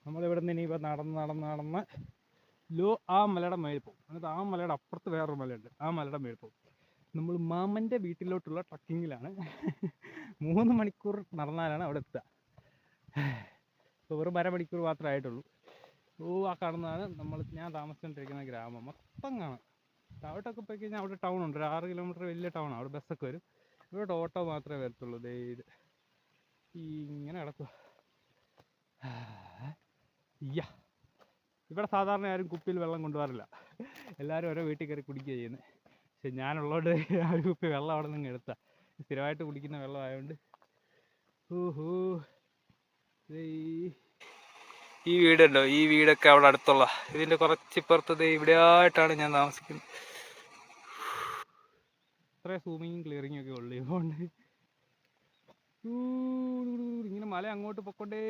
നമ്മളിവിടെ നിന്ന് ഇനിയിപ്പോൾ നടന്ന് ആ മലയുടെ മേളിൽ പോകും. എന്നിട്ട് ആ മലയുടെ അപ്പുറത്ത് വേറൊരു മലയുണ്ട്, ആ മലയുടെ മേളിൽ പോകും. നമ്മൾ മാമൻ്റെ വീട്ടിലോട്ടുള്ള ട്രക്കിങ്ങിലാണ്. 3 മണിക്കൂർ നടന്നാലാണ് അവിടെ എത്തുക. ഇപ്പോൾ വെറും അരമണിക്കൂർ മാത്രമേ ആയിട്ടുള്ളൂ. ആ കാണുന്നതാണ് ഞാൻ താമസിച്ചുകൊണ്ടിരിക്കുന്ന ഗ്രാമം. മൊത്തം കാണാം. താഴോട്ടൊക്കെ പോയി കഴിഞ്ഞാൽ അവിടെ ടൗൺ ഉണ്ട്, ഒരു 6 കിലോമീറ്റർ വലിയ ടൗണാണ്. അവിടെ ബസ്സൊക്കെ വരും. ഇവിടെ ഓട്ടോ മാത്രമേ വരത്തുള്ളൂ. ഇത് ഇങ്ങനെ കിടക്കുക. ഇവിടെ സാധാരണ ആരും കുപ്പിയിൽ വെള്ളം കൊണ്ടുപോകാറില്ല. എല്ലാവരും ഓരോ വീട്ടിൽ കയറി കുടിക്കുക ചെയ്യുന്നത്. പക്ഷെ ഞാനുള്ളതുകൊണ്ട് ആ ഒരു കുപ്പി വെള്ളം അവിടെ നിന്ന് എടുത്താൽ സ്ഥിരമായിട്ട് കുടിക്കുന്ന വെള്ളം ആയതുകൊണ്ട്. ഈ വീടുണ്ടോ, ഈ വീടൊക്കെ അവിടെ അടുത്തുള്ള, ഇതിൻ്റെ കുറച്ചിപ്പുറത്തത് ഇവിടെ ആയിട്ടാണ് ഞാൻ താമസിക്കുന്നത്. ഇത്ര സൂമിങ്ങും ക്ലിയറിങ്ങും ഒക്കെ ഉള്ളു. ഇതുകൊണ്ട് ഇങ്ങനെ മല അങ്ങോട്ട് പൊക്കൊണ്ടേ